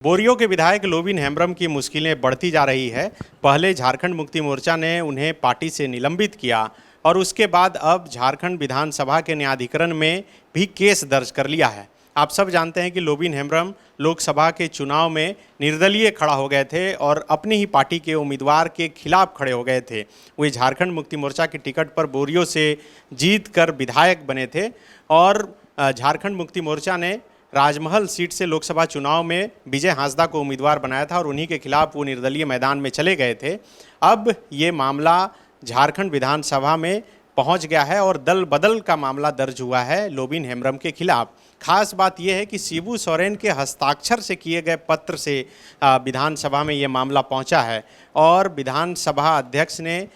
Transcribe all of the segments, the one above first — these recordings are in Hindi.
बोरियो के विधायक लोबिन हेम्ब्रम की मुश्किलें बढ़ती जा रही है। पहले झारखंड मुक्ति मोर्चा ने उन्हें पार्टी से निलंबित किया और उसके बाद अब झारखंड विधानसभा के न्यायाधिकरण में भी केस दर्ज कर लिया है। आप सब जानते हैं कि लोबिन हेम्ब्रम लोकसभा के चुनाव में निर्दलीय खड़ा हो गए थे और अपनी ही पार्टी के उम्मीदवार के खिलाफ खड़े हो गए थे। वे झारखंड मुक्ति मोर्चा की टिकट पर बोरियो से जीत कर विधायक बने थे और झारखंड मुक्ति मोर्चा ने राजमहल सीट से लोकसभा चुनाव में विजय हांसदा को उम्मीदवार बनाया था और उन्हीं के खिलाफ वो निर्दलीय मैदान में चले गए थे। अब ये मामला झारखंड विधानसभा में पहुंच गया है और दल बदल का मामला दर्ज हुआ है लोबिन हेम्ब्रम के खिलाफ। खास बात यह है कि शिबू सोरेन के हस्ताक्षर से किए गए पत्र से विधानसभा में ये मामला पहुंचा है और विधानसभा अध्यक्ष ने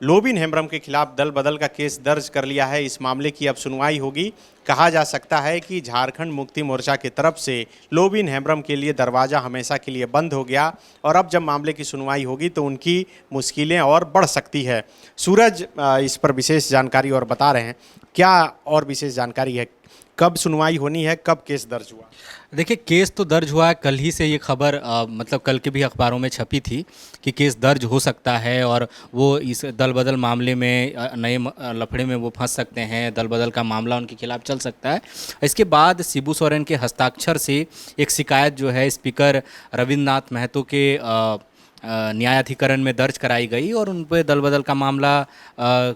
लोबिन हेम्ब्रम के खिलाफ दल बदल का केस दर्ज कर लिया है। इस मामले की अब सुनवाई होगी। कहा जा सकता है कि झारखंड मुक्ति मोर्चा की तरफ से लोबिन हेम्ब्रम के लिए दरवाज़ा हमेशा के लिए बंद हो गया और अब जब मामले की सुनवाई होगी तो उनकी मुश्किलें और बढ़ सकती है। सूरज इस पर विशेष जानकारी और बता रहे हैं, क्या और विशेष जानकारी है, कब सुनवाई होनी है, कब केस दर्ज हुआ? देखिए, केस तो दर्ज हुआ है। कल ही से ये खबर मतलब कल के भी अखबारों में छपी थी कि केस दर्ज हो सकता है और वो इस दल बदल मामले में नए लफड़े में वो फंस सकते हैं। दल बदल का मामला उनके खिलाफ चल सकता है। इसके बाद शिबू सोरेन के हस्ताक्षर से एक शिकायत जो है स्पीकर रविन्द्रनाथ महतो के न्यायाधिकरण में दर्ज कराई गई और उन पर दल बदल का मामला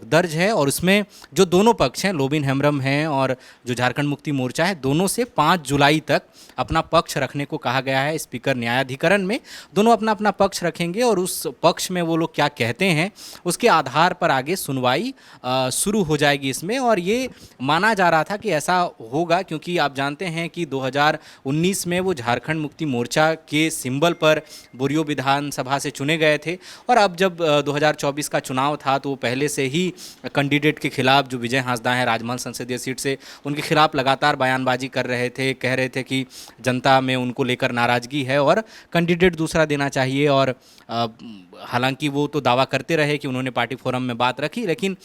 दर्ज है और उसमें जो दोनों पक्ष हैं, लोबिन हेम्ब्रम हैं और जो झारखंड मुक्ति मोर्चा है, दोनों से 5 जुलाई तक अपना पक्ष रखने को कहा गया है। स्पीकर न्यायाधिकरण में दोनों अपना अपना पक्ष रखेंगे और उस पक्ष में वो लोग क्या कहते हैं उसके आधार पर आगे सुनवाई शुरू हो जाएगी इसमें। और ये माना जा रहा था कि ऐसा होगा क्योंकि आप जानते हैं कि 2019 में वो झारखंड मुक्ति मोर्चा के सिंबल पर बोरियो विधानसभा से चुने गए थे और अब जब 2024 का चुनाव था तो वो पहले से ही कैंडिडेट के खिलाफ, जो विजय हांसदा हैं राजमहल संसदीय सीट से, उनके खिलाफ लगातार बयानबाजी कर रहे थे, कह रहे थे कि जनता में उनको लेकर नाराज़गी है और कैंडिडेट दूसरा देना चाहिए। और हालांकि वो तो दावा करते रहे कि उन्होंने पार्टी फोरम में बात रखी, लेकिन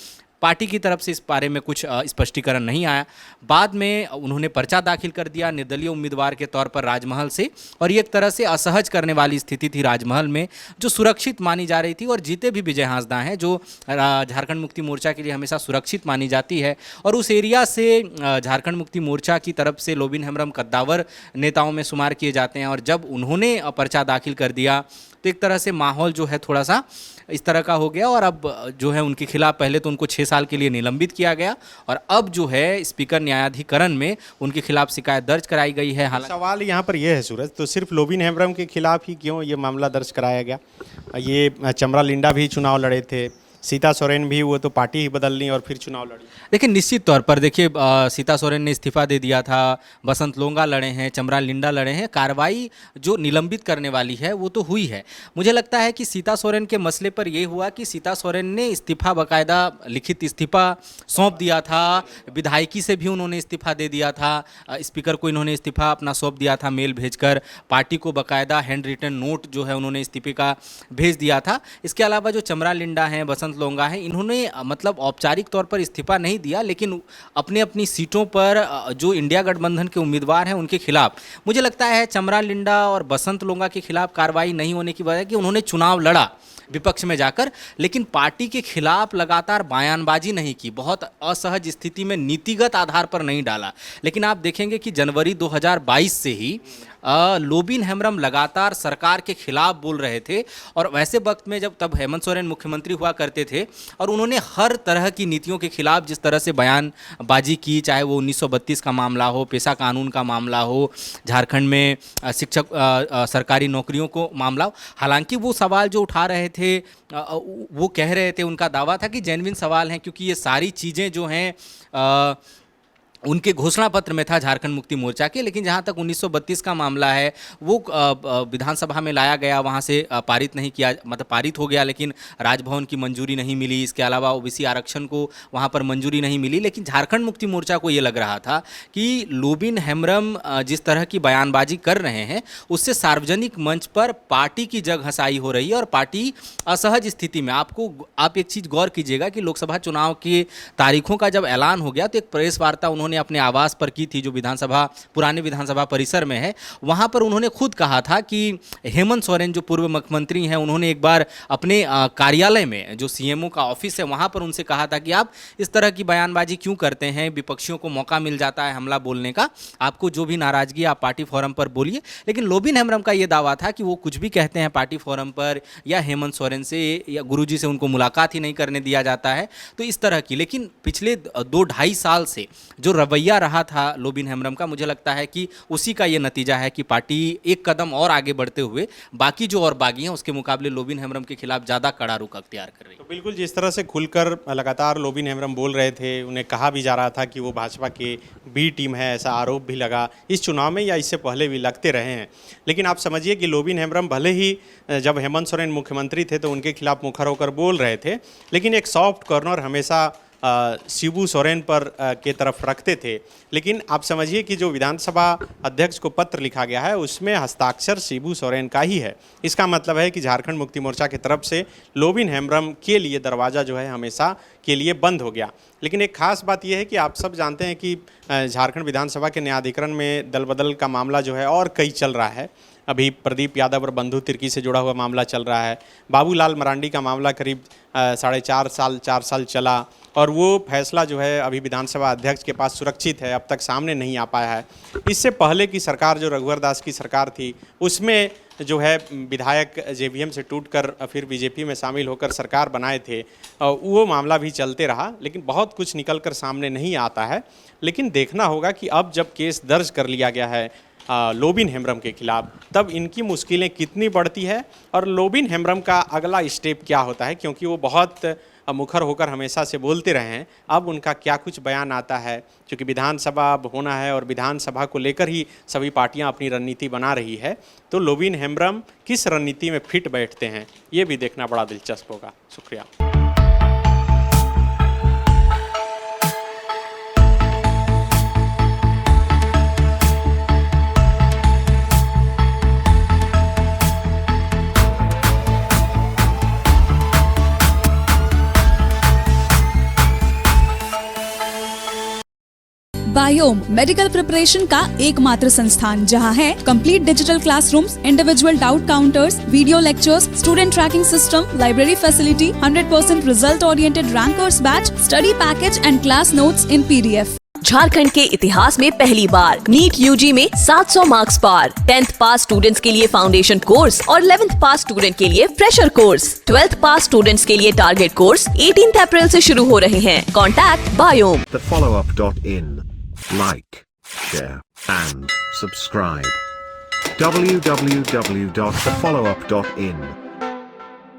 पार्टी की तरफ से इस बारे में कुछ स्पष्टीकरण नहीं आया। बाद में उन्होंने पर्चा दाखिल कर दिया निर्दलीय उम्मीदवार के तौर पर राजमहल से और ये एक तरह से असहज करने वाली स्थिति थी राजमहल में, जो सुरक्षित मानी जा रही थी। और जीते भी विजय हांसदा हैं, जो झारखंड मुक्ति मोर्चा के लिए हमेशा सुरक्षित मानी जाती है। और उस एरिया से झारखंड मुक्ति मोर्चा की तरफ से लोबिन हेम्ब्रम कद्दावर नेताओं में शुमार किए जाते हैं और जब उन्होंने पर्चा दाखिल कर दिया तो एक तरह से माहौल जो है थोड़ा सा इस तरह का हो गया और अब जो है उनके खिलाफ पहले तो उनको 6 साल के लिए निलंबित किया गया और अब जो है स्पीकर न्यायाधिकरण में उनके खिलाफ शिकायत दर्ज कराई गई है। हालांकि सवाल यहाँ पर यह है सूरज, तो सिर्फ लोबिन हेम्ब्रम के खिलाफ ही क्यों ये मामला दर्ज कराया गया? ये चमरा लिंडा भी चुनाव लड़े थे, सीता सोरेन भी, वो तो पार्टी ही बदल ली और फिर चुनाव लड़ी। देखिए, निश्चित तौर पर देखिए, सीता सोरेन ने इस्तीफा दे दिया था, बसंत लोंगा लड़े हैं, चमरा लिंडा लड़े हैं। कार्रवाई जो निलंबित करने वाली है वो तो हुई है। मुझे लगता है कि सीता सोरेन के मसले पर यह हुआ कि सीता सोरेन ने इस्तीफा, बाकायदा लिखित इस्तीफा सौंप दिया था, विधायकी से भी उन्होंने इस्तीफा दे दिया था, स्पीकर को इन्होंने इस्तीफा अपना सौंप दिया था मेल भेजकर, पार्टी को बाकायदा हैंड रिटन नोट जो है उन्होंने इस्तीफे का भेज दिया था। इसके अलावा जो चमरा लिंडा हैं, बसंत लोंगा हैं, इन्होंने मतलब औपचारिक तौर पर इस्तीफा नहीं दिया, लेकिन अपनी अपनी सीटों पर जो इंडिया गठबंधन के उम्मीदवार हैं उनके खिलाफ, मुझे लगता है चमरा लिंडा और बसंत लोंगा के खिलाफ कार्रवाई नहीं होने की वजह कि उन्होंने चुनाव लड़ा विपक्ष में जाकर, लेकिन पार्टी के खिलाफ लगातार बयानबाजी नहीं की, बहुत असहज स्थिति में नीतिगत आधार पर नहीं डाला। लेकिन आप देखेंगे कि जनवरी 2022 से ही लोबिन हेम्ब्रम लगातार सरकार के खिलाफ बोल रहे थे और वैसे वक्त में जब तब हेमंत सोरेन मुख्यमंत्री हुआ करते थे और उन्होंने हर तरह की नीतियों के खिलाफ जिस तरह से बयानबाजी की, चाहे वो 1932 का मामला हो, पेशा कानून का मामला हो, झारखंड में शिक्षक सरकारी नौकरियों को मामला हो। हालांकि वो सवाल जो उठा रहे थे, वो कह रहे थे, उनका दावा था कि जेन्युइन सवाल हैं क्योंकि ये सारी चीज़ें जो हैं उनके घोषणा पत्र में था झारखंड मुक्ति मोर्चा के। लेकिन जहां तक 1932 का मामला है वो विधानसभा में लाया गया, वहां से पारित नहीं किया, मतलब पारित हो गया, लेकिन राजभवन की मंजूरी नहीं मिली। इसके अलावा ओबीसी आरक्षण को वहां पर मंजूरी नहीं मिली। लेकिन झारखंड मुक्ति मोर्चा को ये लग रहा था कि लोबिन हेम्ब्रम जिस तरह की बयानबाजी कर रहे हैं उससे सार्वजनिक मंच पर पार्टी की जग हंसाई हो रही है और पार्टी असहज स्थिति में। आप एक चीज़ गौर कीजिएगा कि लोकसभा चुनाव की तारीखों का जब ऐलान हो गया तो एक प्रेस वार्ता उन्होंने उन्होंने अपने आवास पर की थी, जो विधानसभा पुराने विधानसभा परिसर में है। वहाँ पर उन्होंने खुद कहा था कि हेमंत सोरेन जो पूर्व मुख्यमंत्री हैं, उन्होंने एक बार अपने कार्यालय में जो सीएमओ का ऑफिस है वहाँ पर उनसे कहा था कि आप इस तरह की बयानबाजी क्यों करते हैं, विपक्षियों को मौका मिल जाता है हमला बोलने का, आपको जो भी नाराजगी आप पार्टी फोरम पर बोलिए। लेकिन लोबिन हेम्ब्रम का ये दावा था कि वो कुछ भी कहते हैं पार्टी फोरम पर या हेमंत सोरेन से या गुरुजी से उनको मुलाकात ही नहीं करने दिया जाता है, तो इस तरह की। लेकिन पिछले 2-2.5 साल से जो रवैया रहा था लोबिन हेम्ब्रम का, मुझे लगता है कि उसी का ये नतीजा है कि पार्टी एक कदम और आगे बढ़ते हुए बाकी जो और बागी हैं उसके मुकाबले लोबिन हेम्ब्रम के खिलाफ ज़्यादा कड़ा रुख अख्तियार कर रही है। तो बिल्कुल जिस तरह से खुलकर लगातार लोबिन हेम्ब्रम बोल रहे थे, उन्हें कहा भी जा रहा था कि वो भाजपा के बी टीम है, ऐसा आरोप भी लगा इस चुनाव में या इससे पहले भी लगते रहे हैं। लेकिन आप समझिए कि लोबिन हेम्ब्रम भले ही जब हेमंत सोरेन मुख्यमंत्री थे तो उनके खिलाफ मुखर होकर बोल रहे थे, लेकिन एक सॉफ्ट कॉर्नर हमेशा शिबू सोरेन पर के तरफ रखते थे। लेकिन आप समझिए कि जो विधानसभा अध्यक्ष को पत्र लिखा गया है उसमें हस्ताक्षर शिबू सोरेन का ही है। इसका मतलब है कि झारखंड मुक्ति मोर्चा की तरफ से लोबिन हेम्ब्रम के लिए दरवाज़ा जो है हमेशा के लिए बंद हो गया। लेकिन एक खास बात यह है कि आप सब जानते हैं कि झारखंड विधानसभा के न्यायाधिकरण में दल बदल का मामला जो है और कई चल रहा है। अभी प्रदीप यादव और बंधु तिर्की से जुड़ा हुआ मामला चल रहा है। बाबूलाल मरांडी का मामला करीब 4 साल चला और वो फैसला जो है अभी विधानसभा अध्यक्ष के पास सुरक्षित है, अब तक सामने नहीं आ पाया है। इससे पहले की सरकार जो रघुवर दास की सरकार थी उसमें जो है विधायक जेवीएम से टूटकर फिर बीजेपी में शामिल होकर सरकार बनाए थे, वो मामला भी चलते रहा। लेकिन बहुत कुछ निकल कर सामने नहीं आता है। लेकिन देखना होगा कि अब जब केस दर्ज कर लिया गया है लोबिन हेम्ब्रम के खिलाफ, तब इनकी मुश्किलें कितनी बढ़ती है और लोबिन हेम्ब्रम का अगला स्टेप क्या होता है, क्योंकि वो बहुत मुखर होकर हमेशा से बोलते रहे हैं। अब उनका क्या कुछ बयान आता है, क्योंकि विधानसभा अब होना है और विधानसभा को लेकर ही सभी पार्टियां अपनी रणनीति बना रही है, तो लोबिन हेम्ब्रम किस रणनीति में फिट बैठते हैं ये भी देखना बड़ा दिलचस्प होगा। शुक्रिया। बायोम मेडिकल प्रिपरेशन का एकमात्र संस्थान जहां है complete digital classrooms, individual doubt counters, video lectures, student tracking system, library facility, 100% result oriented rankers batch, study package and class notes in PDF। Jharkhand के इतिहास में पहली बार नीट UG में 700 मार्क्स पार। 10th पास स्टूडेंट्स के लिए फाउंडेशन कोर्स और 11th पास स्टूडेंट के लिए फ्रेशर कोर्स। 12th पास स्टूडेंट्स के लिए टारगेट कोर्स 18 अप्रैल से शुरू हो रहे हैं। Contact biome. thefollowup.in. Like, share, and subscribe. www.thefollowup.in